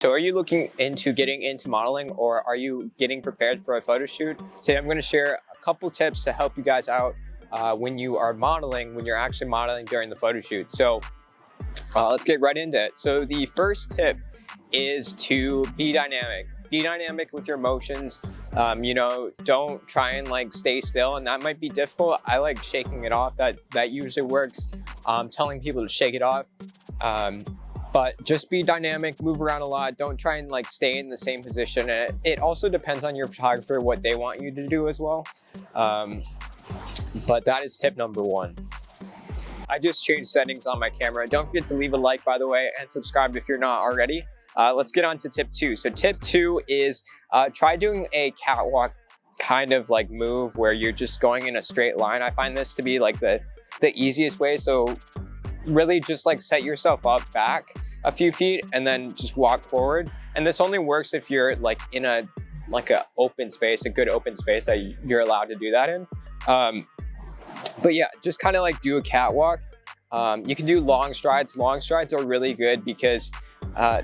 So are you looking into getting into modeling, or are you getting prepared for a photo shoot? Today I'm going to share a couple tips to help you guys out when you are modeling, when you're actually modeling during the photo shoot. So let's get right into it. So the first tip is to be dynamic. Be dynamic with your motions. Don't try and like stay still, and that might be difficult. I like shaking it off. That usually works. Telling people to shake it off. But just be dynamic, move around a lot. Don't try and like stay in the same position. And it also depends on your photographer, what they want you to do as well. But that is tip number one. I just changed settings on my camera. Don't forget to leave a like, by the way, and subscribe if you're not already. Let's get on to tip two. So tip two is try doing a catwalk kind of like move where you're just going in a straight line. I find this to be like the easiest way. So really just like set yourself up back a few feet and then just walk forward. And this only works if you're like in a open space, a good open space that you're allowed to do that in. But yeah, just kind of like do a catwalk. You can do long strides. Long strides are really good because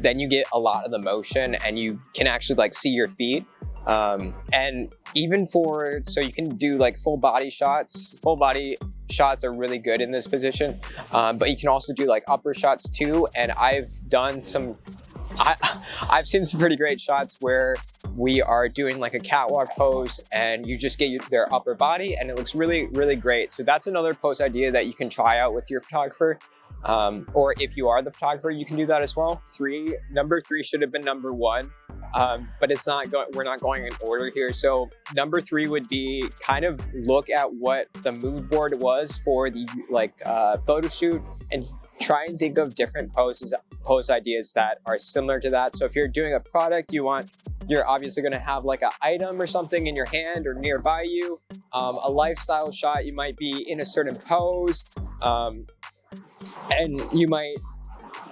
then you get a lot of the motion and you can actually like see your feet. And even so you can do like full body shots. Full body shots are really good in this position, but you can also do like upper shots too. And I've seen some pretty great shots where we are doing like a catwalk pose and you just get their upper body and it looks really, really great. So that's another pose idea that you can try out with your photographer. Or if you are the photographer, you can do that as well. Number three should have been number one. But it's not we're not going in order here. So number three would be kind of look at what the mood board was for the photo shoot and try and think of different pose ideas that are similar to that. So if you're doing a product, you're obviously going to have like an item or something in your hand or nearby you. A lifestyle shot, you might be in a certain pose, and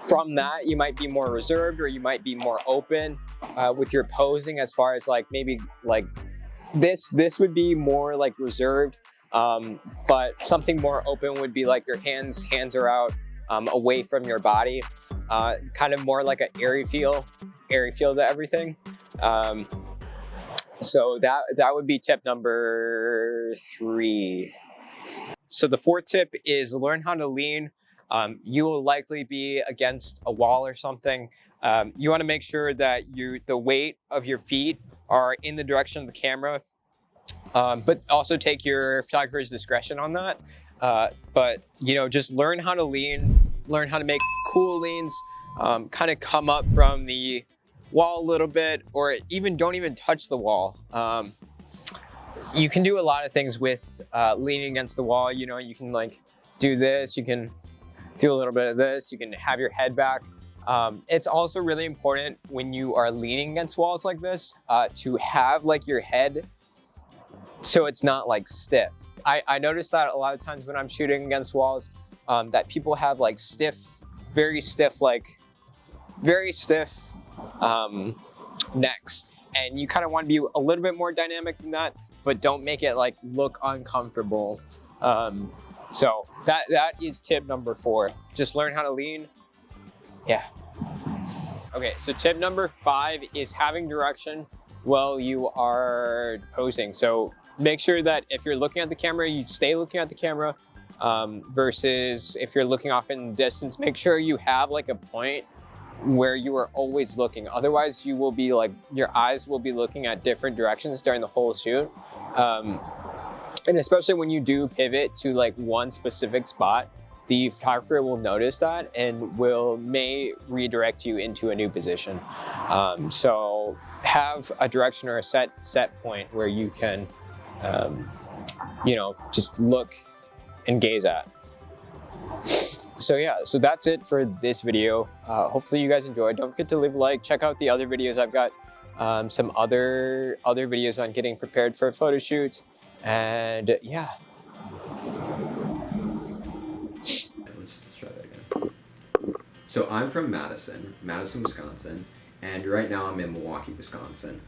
from that you might be more reserved or you might be more open with your posing, as far as like maybe like this would be more like reserved, but something more open would be like your hands are out away from your body, kind of more like an airy feel to everything. So that would be tip number three. So the fourth tip is learn how to lean. You will likely be against a wall or something. You want to make sure that the weight of your feet are in the direction of the camera, but also take your photographer's discretion on that. But just learn how to lean, learn how to make cool leans, kind of come up from the wall a little bit, or don't even touch the wall. You can do a lot of things with leaning against the wall. You can like do this, you can do a little bit of this, you can have your head back. It's also really important when you are leaning against walls like this to have like your head so it's not like stiff. I noticed that a lot of times when I'm shooting against walls, that people have like very stiff necks, and you kind of want to be a little bit more dynamic than that, but don't make it like look uncomfortable. So that is tip number four. Just learn how to lean. Yeah. Okay, so tip number five is having direction while you are posing. So make sure that if you're looking at the camera, you stay looking at the camera, versus if you're looking off in the distance, make sure you have like a point where you are always looking. Otherwise you will be like, your eyes will be looking at different directions during the whole shoot. And especially when you do pivot to like one specific spot, the photographer will notice that and may redirect you into a new position. So have a direction or a set point where you can, just look and gaze at. So yeah, so that's it for this video. Hopefully you guys enjoyed. Don't forget to leave a like. Check out the other videos. I've got some other videos on getting prepared for photo shoots. And yeah. Let's try that again. So I'm from Madison, Wisconsin, and right now I'm in Milwaukee, Wisconsin.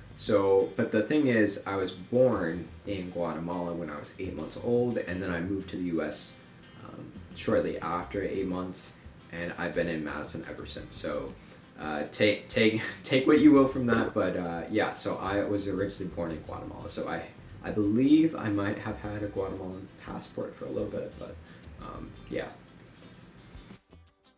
But the thing is, I was born in Guatemala when I was 8 months old, and then I moved to the US shortly after 8 months, and I've been in Madison ever since. So take what you will from that. But yeah, so I was originally born in Guatemala, so I believe I might have had a Guatemalan passport for a little bit, but yeah.